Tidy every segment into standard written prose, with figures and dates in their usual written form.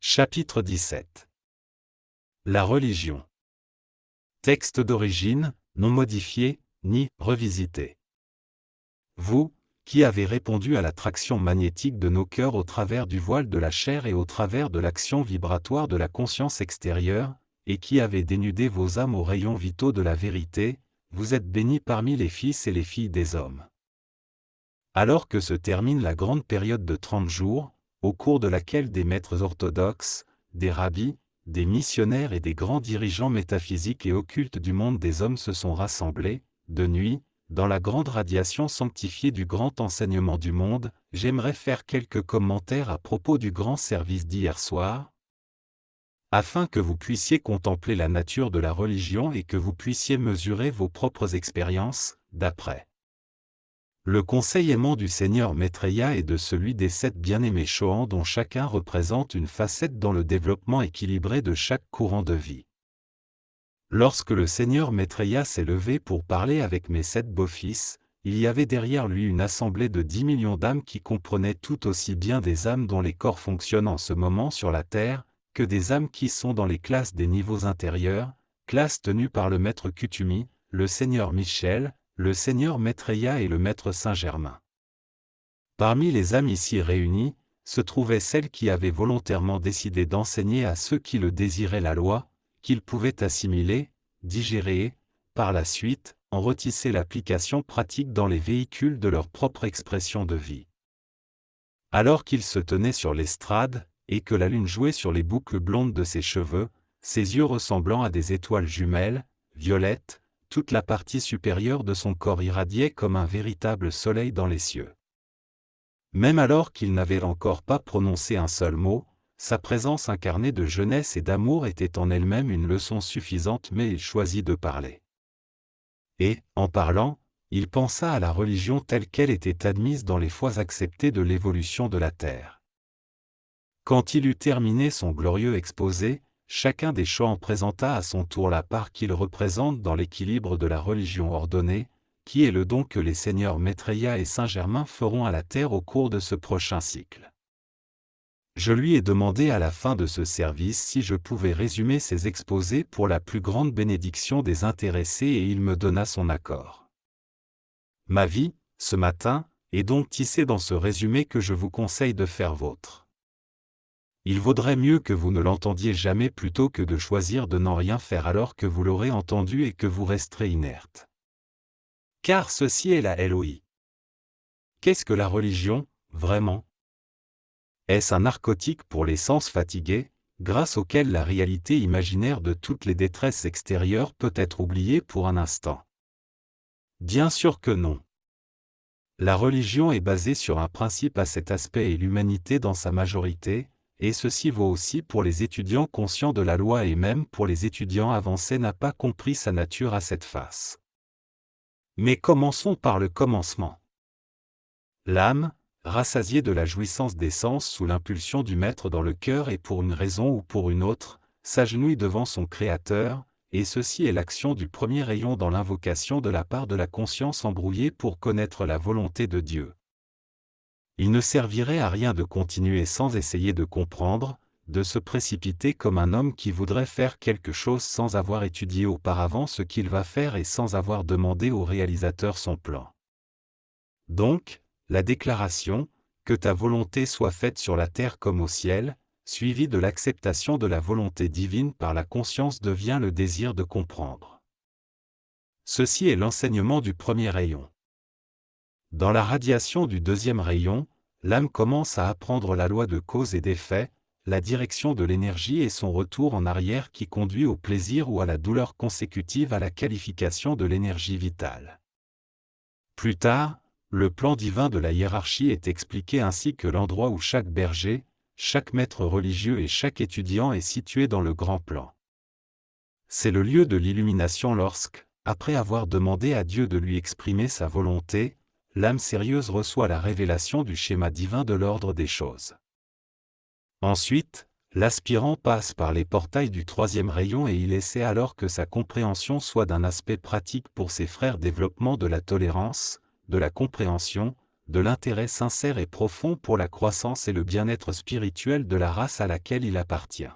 Chapitre 17. La religion. Texte d'origine, non modifié, ni revisité. Vous, qui avez répondu à l'attraction magnétique de nos cœurs au travers du voile de la chair et au travers de l'action vibratoire de la conscience extérieure, et qui avez dénudé vos âmes aux rayons vitaux de la vérité, vous êtes bénis parmi les fils et les filles des hommes. Alors que se termine la grande période de 30 jours, au cours de laquelle des maîtres orthodoxes, des rabbis, des missionnaires et des grands dirigeants métaphysiques et occultes du monde des hommes se sont rassemblés, de nuit, dans la grande radiation sanctifiée du grand enseignement du monde, j'aimerais faire quelques commentaires à propos du grand service d'hier soir, afin que vous puissiez contempler la nature de la religion et que vous puissiez mesurer vos propres expériences, d'après le conseil aimant du Seigneur Maitreya et de celui des 7 bien-aimés Chohan dont chacun représente une facette dans le développement équilibré de chaque courant de vie. Lorsque le Seigneur Maitreya s'est levé pour parler avec mes 7 beaux-fils, il y avait derrière lui une assemblée de 10 millions d'âmes qui comprenaient tout aussi bien des âmes dont les corps fonctionnent en ce moment sur la terre, que des âmes qui sont dans les classes des niveaux intérieurs, classes tenues par le maître Kutumi, le Seigneur Michel, le Seigneur Maitreya et le Maître Saint-Germain. Parmi les âmes ici réunies, se trouvaient celles qui avaient volontairement décidé d'enseigner à ceux qui le désiraient la loi, qu'ils pouvaient assimiler, digérer et, par la suite, en retisser l'application pratique dans les véhicules de leur propre expression de vie. Alors qu'il se tenait sur l'estrade, et que la lune jouait sur les boucles blondes de ses cheveux, ses yeux ressemblant à des étoiles jumelles, violettes, toute la partie supérieure de son corps irradiait comme un véritable soleil dans les cieux. Même alors qu'il n'avait encore pas prononcé un seul mot, sa présence incarnée de jeunesse et d'amour était en elle-même une leçon suffisante, mais il choisit de parler. Et, en parlant, il pensa à la religion telle qu'elle était admise dans les fois acceptées de l'évolution de la Terre. Quand il eut terminé son glorieux exposé, chacun des Chohan présenta à son tour la part qu'il représente dans l'équilibre de la religion ordonnée, qui est le don que les seigneurs Maitreya et Saint-Germain feront à la terre au cours de ce prochain cycle. Je lui ai demandé à la fin de ce service si je pouvais résumer ses exposés pour la plus grande bénédiction des intéressés et il me donna son accord. Ma vie, ce matin, est donc tissée dans ce résumé que je vous conseille de faire vôtre. Il vaudrait mieux que vous ne l'entendiez jamais plutôt que de choisir de n'en rien faire alors que vous l'aurez entendu et que vous resterez inerte. Car ceci est la LOI. Qu'est-ce que la religion, vraiment? Est-ce un narcotique pour les sens fatigués, grâce auquel la réalité imaginaire de toutes les détresses extérieures peut être oubliée pour un instant? Bien sûr que non. La religion est basée sur un principe à cet aspect et l'humanité dans sa majorité, et ceci vaut aussi pour les étudiants conscients de la loi et même pour les étudiants avancés n'a pas compris sa nature à cette face. Mais commençons par le commencement. L'âme, rassasiée de la jouissance des sens sous l'impulsion du maître dans le cœur et pour une raison ou pour une autre, s'agenouille devant son Créateur, et ceci est l'action du premier rayon dans l'invocation de la part de la conscience embrouillée pour connaître la volonté de Dieu. Il ne servirait à rien de continuer sans essayer de comprendre, de se précipiter comme un homme qui voudrait faire quelque chose sans avoir étudié auparavant ce qu'il va faire et sans avoir demandé au réalisateur son plan. Donc, la déclaration « Que ta volonté soit faite sur la terre comme au ciel », suivie de l'acceptation de la volonté divine par la conscience devient le désir de comprendre. Ceci est l'enseignement du premier rayon. Dans la radiation du deuxième rayon, l'âme commence à apprendre la loi de cause et d'effet, la direction de l'énergie et son retour en arrière qui conduit au plaisir ou à la douleur consécutive à la qualification de l'énergie vitale. Plus tard, le plan divin de la hiérarchie est expliqué ainsi que l'endroit où chaque berger, chaque maître religieux et chaque étudiant est situé dans le grand plan. C'est le lieu de l'illumination lorsque, après avoir demandé à Dieu de lui exprimer sa volonté, l'âme sérieuse reçoit la révélation du schéma divin de l'ordre des choses. Ensuite, l'aspirant passe par les portails du troisième rayon et il essaie alors que sa compréhension soit d'un aspect pratique pour ses frères développement de la tolérance, de la compréhension, de l'intérêt sincère et profond pour la croissance et le bien-être spirituel de la race à laquelle il appartient.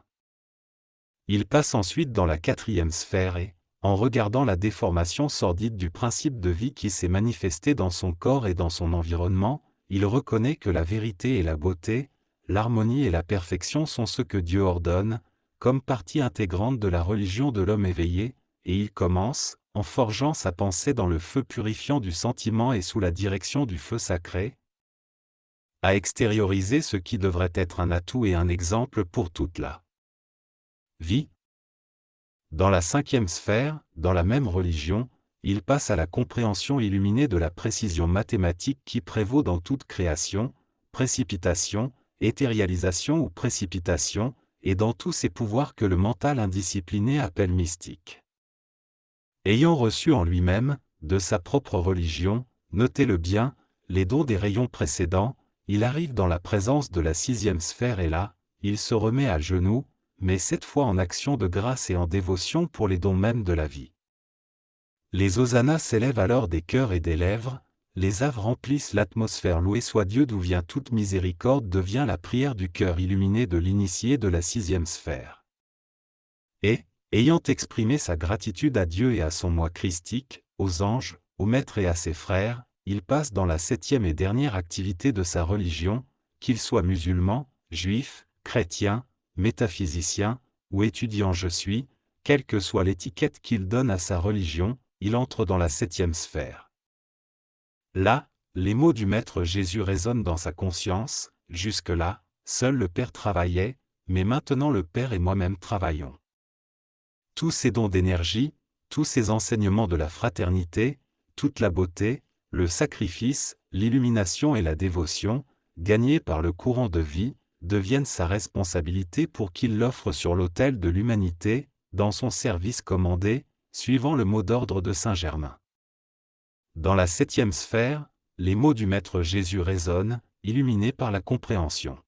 Il passe ensuite dans la 4e sphère et, en regardant la déformation sordide du principe de vie qui s'est manifesté dans son corps et dans son environnement, il reconnaît que la vérité et la beauté, l'harmonie et la perfection sont ce que Dieu ordonne, comme partie intégrante de la religion de l'homme éveillé, et il commence, en forgeant sa pensée dans le feu purifiant du sentiment et sous la direction du feu sacré, à extérioriser ce qui devrait être un atout et un exemple pour toute la vie. Dans la 5e sphère, dans la même religion, il passe à la compréhension illuminée de la précision mathématique qui prévaut dans toute création, précipitation, éthérialisation ou précipitation, et dans tous ces pouvoirs que le mental indiscipliné appelle mystiques. Ayant reçu en lui-même, de sa propre religion, notez-le bien, les dons des rayons précédents, il arrive dans la présence de la 6e sphère et là, il se remet à genoux, mais cette fois en action de grâce et en dévotion pour les dons mêmes de la vie. Les hosannas s'élèvent alors des cœurs et des lèvres, les aves remplissent l'atmosphère. Loué soit Dieu d'où vient toute miséricorde devient la prière du cœur illuminé de l'initié de la 6e sphère. Et, ayant exprimé sa gratitude à Dieu et à son moi christique, aux anges, au maître et à ses frères, il passe dans la 7e et dernière activité de sa religion, qu'il soit musulman, juif, chrétien, métaphysicien, ou étudiant je suis, quelle que soit l'étiquette qu'il donne à sa religion, il entre dans la 7e sphère. Là, les mots du Maître Jésus résonnent dans sa conscience, jusque-là, seul le Père travaillait, mais maintenant le Père et moi-même travaillons. Tous ces dons d'énergie, tous ces enseignements de la fraternité, toute la beauté, le sacrifice, l'illumination et la dévotion, gagnés par le courant de vie, deviennent sa responsabilité pour qu'il l'offre sur l'autel de l'humanité, dans son service commandé, suivant le mot d'ordre de Saint Germain. Dans la 7e sphère, les mots du Maître Jésus résonnent, illuminés par la compréhension.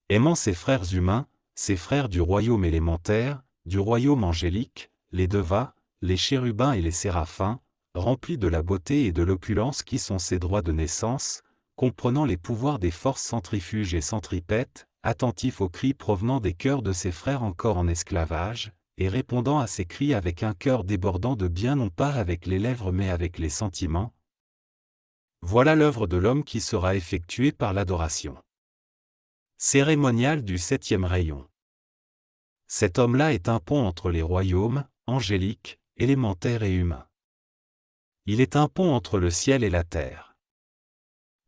Aimant ses frères humains, ses frères du royaume élémentaire, du royaume angélique, les devas, les chérubins et les séraphins, remplis de la beauté et de l'opulence qui sont ses droits de naissance, comprenant les pouvoirs des forces centrifuges et centripètes, attentif aux cris provenant des cœurs de ses frères encore en esclavage, et répondant à ces cris avec un cœur débordant de bien non pas avec les lèvres mais avec les sentiments. Voilà l'œuvre de l'homme qui sera effectuée par l'adoration cérémoniale du 7e rayon. Cet homme-là est un pont entre les royaumes, angéliques, élémentaires et humains. Il est un pont entre le ciel et la terre.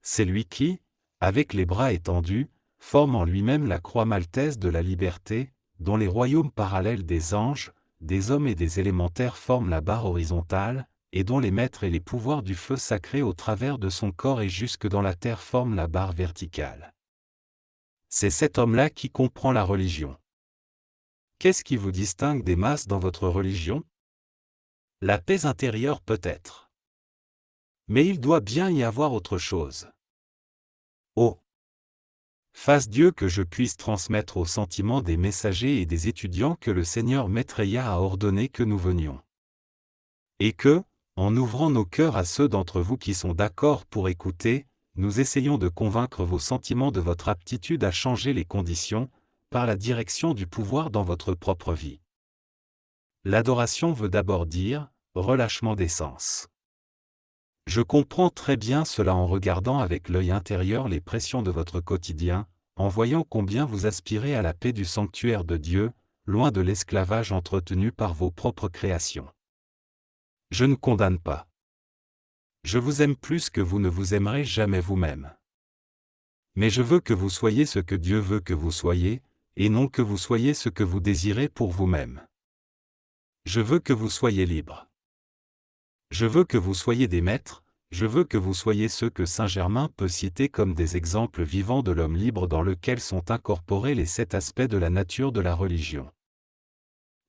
C'est lui qui, avec les bras étendus, forme en lui-même la croix maltaise de la liberté, dont les royaumes parallèles des anges, des hommes et des élémentaires forment la barre horizontale, et dont les maîtres et les pouvoirs du feu sacré au travers de son corps et jusque dans la terre forment la barre verticale. C'est cet homme-là qui comprend la religion. Qu'est-ce qui vous distingue des masses dans votre religion? La paix intérieure peut-être. Mais il doit bien y avoir autre chose. Oh! Fasse Dieu que je puisse transmettre aux sentiments des messagers et des étudiants que le Seigneur Maitreya a ordonné que nous venions. Et que, en ouvrant nos cœurs à ceux d'entre vous qui sont d'accord pour écouter, nous essayons de convaincre vos sentiments de votre aptitude à changer les conditions, par la direction du pouvoir dans votre propre vie. L'adoration veut d'abord dire relâchement des sens. Je comprends très bien cela en regardant avec l'œil intérieur les pressions de votre quotidien, en voyant combien vous aspirez à la paix du sanctuaire de Dieu, loin de l'esclavage entretenu par vos propres créations. Je ne condamne pas. Je vous aime plus que vous ne vous aimerez jamais vous-même. Mais je veux que vous soyez ce que Dieu veut que vous soyez, et non que vous soyez ce que vous désirez pour vous-même. Je veux que vous soyez libres. Je veux que vous soyez des maîtres, je veux que vous soyez ceux que Saint Germain peut citer comme des exemples vivants de l'homme libre dans lequel sont incorporés les 7 aspects de la nature de la religion.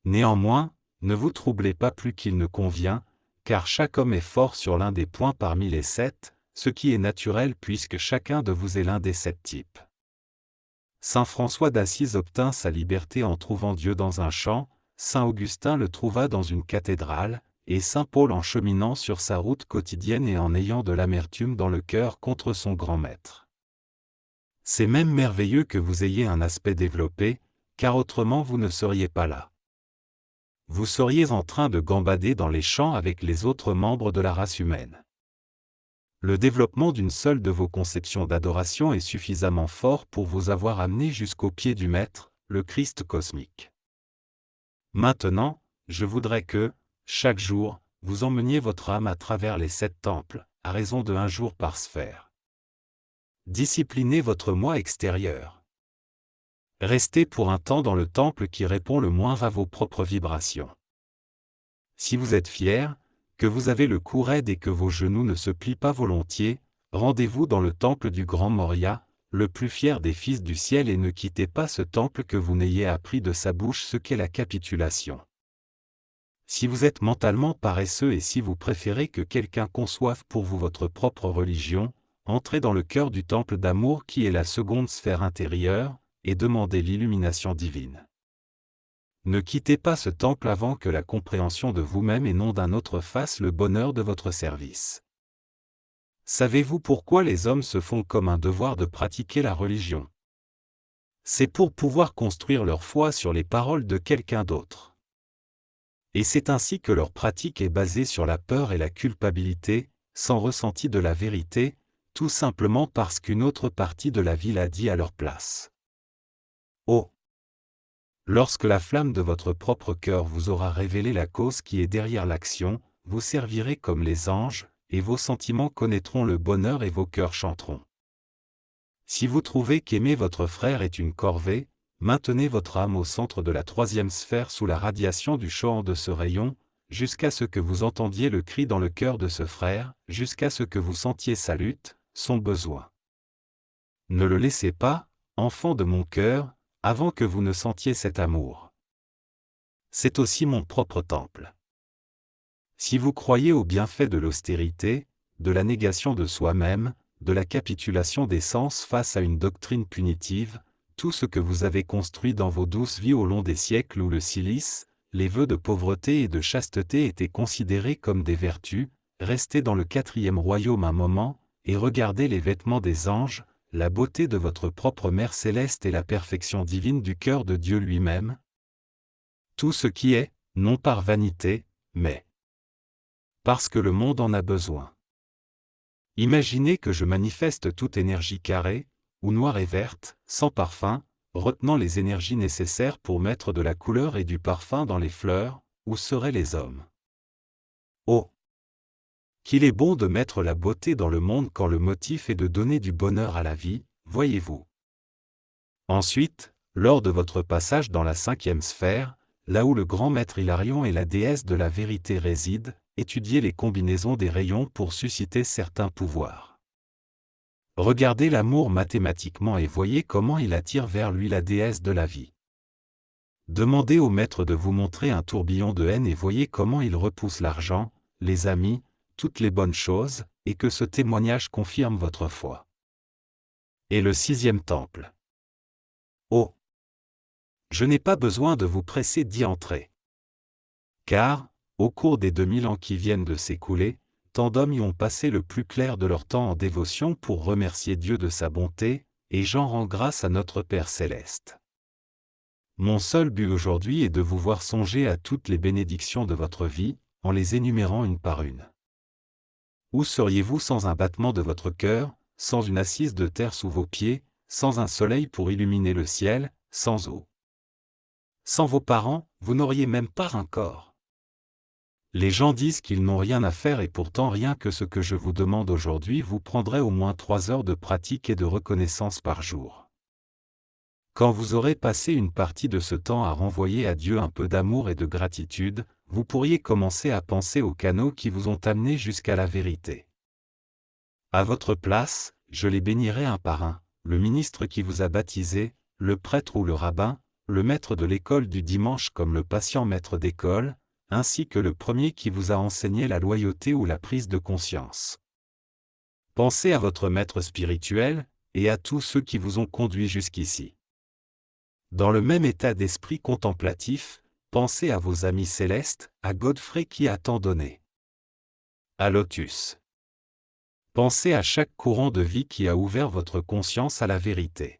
Néanmoins, ne vous troublez pas plus qu'il ne convient, car chaque homme est fort sur l'un des points parmi les 7, ce qui est naturel puisque chacun de vous est l'un des 7 types. Saint François d'Assise obtint sa liberté en trouvant Dieu dans un champ, Saint Augustin le trouva dans une cathédrale, et saint Paul en cheminant sur sa route quotidienne et en ayant de l'amertume dans le cœur contre son grand maître. C'est même merveilleux que vous ayez un aspect développé, car autrement vous ne seriez pas là. Vous seriez en train de gambader dans les champs avec les autres membres de la race humaine. Le développement d'une seule de vos conceptions d'adoration est suffisamment fort pour vous avoir amené jusqu'au pied du Maître, le Christ cosmique. Maintenant, je voudrais que, chaque jour, vous emmeniez votre âme à travers les 7 temples, à raison de 1 jour par sphère. Disciplinez votre moi extérieur. Restez pour un temps dans le temple qui répond le moins à vos propres vibrations. Si vous êtes fier, que vous avez le cou raide et que vos genoux ne se plient pas volontiers, rendez-vous dans le temple du grand Moria, le plus fier des fils du ciel, et ne quittez pas ce temple que vous n'ayez appris de sa bouche ce qu'est la capitulation. Si vous êtes mentalement paresseux et si vous préférez que quelqu'un conçoive pour vous votre propre religion, entrez dans le cœur du temple d'amour qui est la seconde sphère intérieure, et demandez l'illumination divine. Ne quittez pas ce temple avant que la compréhension de vous-même et non d'un autre fasse le bonheur de votre service. Savez-vous pourquoi les hommes se font comme un devoir de pratiquer la religion? C'est pour pouvoir construire leur foi sur les paroles de quelqu'un d'autre. Et c'est ainsi que leur pratique est basée sur la peur et la culpabilité, sans ressenti de la vérité, tout simplement parce qu'une autre partie de la vie l'a dit à leur place. Oh! Lorsque la flamme de votre propre cœur vous aura révélé la cause qui est derrière l'action, vous servirez comme les anges, et vos sentiments connaîtront le bonheur et vos cœurs chanteront. Si vous trouvez qu'aimer votre frère est une corvée, maintenez votre âme au centre de la 3e sphère sous la radiation du chant de ce rayon, jusqu'à ce que vous entendiez le cri dans le cœur de ce frère, jusqu'à ce que vous sentiez sa lutte, son besoin. Ne le laissez pas, enfant de mon cœur, avant que vous ne sentiez cet amour. C'est aussi mon propre temple. Si vous croyez aux bienfaits de l'austérité, de la négation de soi-même, de la capitulation des sens face à une doctrine punitive, tout ce que vous avez construit dans vos douces vies au long des siècles où le cilice, les vœux de pauvreté et de chasteté étaient considérés comme des vertus, restez dans le 4e royaume un moment, et regardez les vêtements des anges, la beauté de votre propre Mère céleste et la perfection divine du cœur de Dieu lui-même. Tout ce qui est, non par vanité, mais parce que le monde en a besoin. Imaginez que je manifeste toute énergie carrée, ou noire et verte, sans parfum, retenant les énergies nécessaires pour mettre de la couleur et du parfum dans les fleurs, où seraient les hommes? Oh! Qu'il est bon de mettre la beauté dans le monde quand le motif est de donner du bonheur à la vie, voyez-vous. Ensuite, lors de votre passage dans la 5e sphère, là où le grand maître Hilarion et la déesse de la vérité résident, étudiez les combinaisons des rayons pour susciter certains pouvoirs. Regardez l'amour mathématiquement et voyez comment il attire vers lui la déesse de la vie. Demandez au maître de vous montrer un tourbillon de haine et voyez comment il repousse l'argent, les amis, toutes les bonnes choses, et que ce témoignage confirme votre foi. Et le 6e temple. Oh! Je n'ai pas besoin de vous presser d'y entrer. Car, au cours des 2000 ans qui viennent de s'écouler, tant d'hommes y ont passé le plus clair de leur temps en dévotion pour remercier Dieu de sa bonté, et j'en rends grâce à notre Père céleste. Mon seul but aujourd'hui est de vous voir songer à toutes les bénédictions de votre vie, en les énumérant une par une. Où seriez-vous sans un battement de votre cœur, sans une assise de terre sous vos pieds, sans un soleil pour illuminer le ciel, sans eau? Sans vos parents, vous n'auriez même pas un corps. Les gens disent qu'ils n'ont rien à faire et pourtant rien que ce que je vous demande aujourd'hui vous prendrait au moins 3 heures de pratique et de reconnaissance par jour. Quand vous aurez passé une partie de ce temps à renvoyer à Dieu un peu d'amour et de gratitude, vous pourriez commencer à penser aux canaux qui vous ont amené jusqu'à la vérité. À votre place, je les bénirai un par un, le ministre qui vous a baptisé, le prêtre ou le rabbin, le maître de l'école du dimanche comme le patient maître d'école, ainsi que le premier qui vous a enseigné la loyauté ou la prise de conscience. Pensez à votre maître spirituel, et à tous ceux qui vous ont conduit jusqu'ici. Dans le même état d'esprit contemplatif, Pensez à vos amis célestes, à Godfrey qui a tant donné. À Lotus. Pensez à chaque courant de vie qui a ouvert votre conscience à la vérité.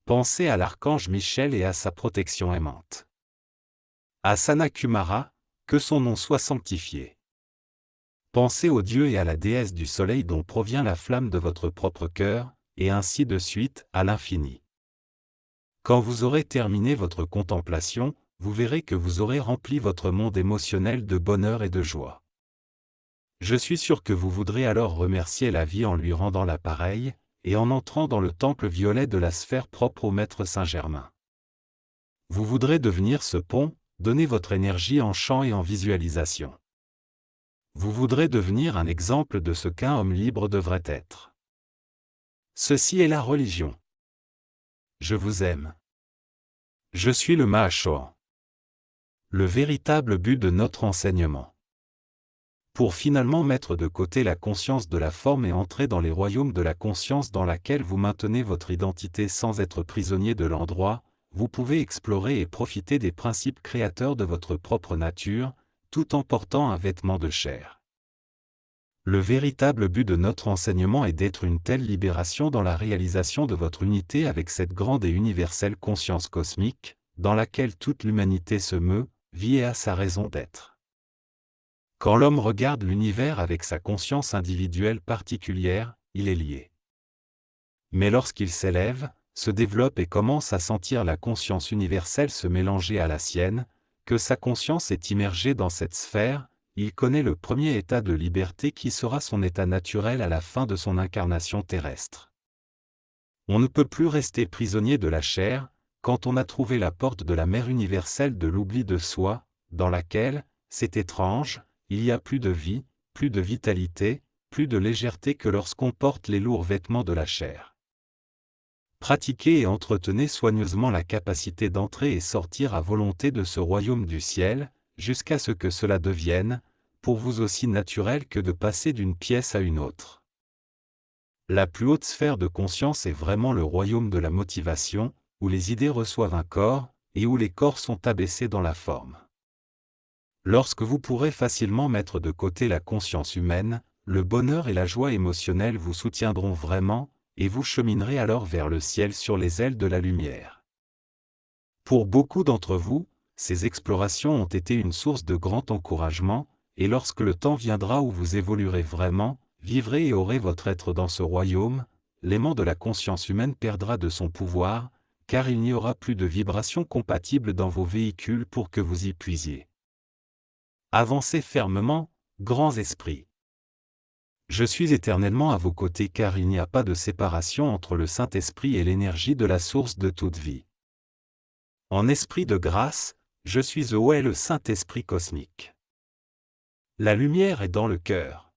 Pensez à l'archange Michel et à sa protection aimante. À Sanakumara, que son nom soit sanctifié. Pensez au Dieu et à la déesse du soleil dont provient la flamme de votre propre cœur, et ainsi de suite, à l'infini. Quand vous aurez terminé votre contemplation, vous verrez que vous aurez rempli votre monde émotionnel de bonheur et de joie. Je suis sûr que vous voudrez alors remercier la vie en lui rendant l'appareil, et en entrant dans le temple violet de la sphère propre au Maître Saint-Germain. Vous voudrez devenir ce pont, donner votre énergie en chant et en visualisation. Vous voudrez devenir un exemple de ce qu'un homme libre devrait être. Ceci est la religion. Je vous aime. Je suis le Mahachohan. Le véritable but de notre enseignement. Pour finalement mettre de côté la conscience de la forme et entrer dans les royaumes de la conscience dans laquelle vous maintenez votre identité sans être prisonnier de l'endroit, vous pouvez explorer et profiter des principes créateurs de votre propre nature, tout en portant un vêtement de chair. Le véritable but de notre enseignement est d'être une telle libération dans la réalisation de votre unité avec cette grande et universelle conscience cosmique, dans laquelle toute l'humanité se meut, vit et a sa raison d'être. Quand l'homme regarde l'univers avec sa conscience individuelle particulière, il est lié. Mais lorsqu'il s'élève, se développe et commence à sentir la conscience universelle se mélanger à la sienne, que sa conscience est immergée dans cette sphère, il connaît le premier état de liberté qui sera son état naturel à la fin de son incarnation terrestre. On ne peut plus rester prisonnier de la chair, quand on a trouvé la porte de la mer universelle de l'oubli de soi, dans laquelle, c'est étrange, il y a plus de vie, plus de vitalité, plus de légèreté que lorsqu'on porte les lourds vêtements de la chair. Pratiquez et entretenez soigneusement la capacité d'entrer et sortir à volonté de ce royaume du ciel, jusqu'à ce que cela devienne, pour vous aussi naturel que de passer d'une pièce à une autre. La plus haute sphère de conscience est vraiment le royaume de la motivation, où les idées reçoivent un corps, et où les corps sont abaissés dans la forme. Lorsque vous pourrez facilement mettre de côté la conscience humaine, le bonheur et la joie émotionnelle vous soutiendront vraiment, et vous cheminerez alors vers le ciel sur les ailes de la lumière. Pour beaucoup d'entre vous, ces explorations ont été une source de grand encouragement, et lorsque le temps viendra où vous évoluerez vraiment, vivrez et aurez votre être dans ce royaume, l'aimant de la conscience humaine perdra de son pouvoir, car il n'y aura plus de vibrations compatibles dans vos véhicules pour que vous y puisiez. Avancez fermement, grands esprits. Je suis éternellement à vos côtés car il n'y a pas de séparation entre le Saint-Esprit et l'énergie de la source de toute vie. En esprit de grâce, je suis le Saint-Esprit cosmique. La lumière est dans le cœur.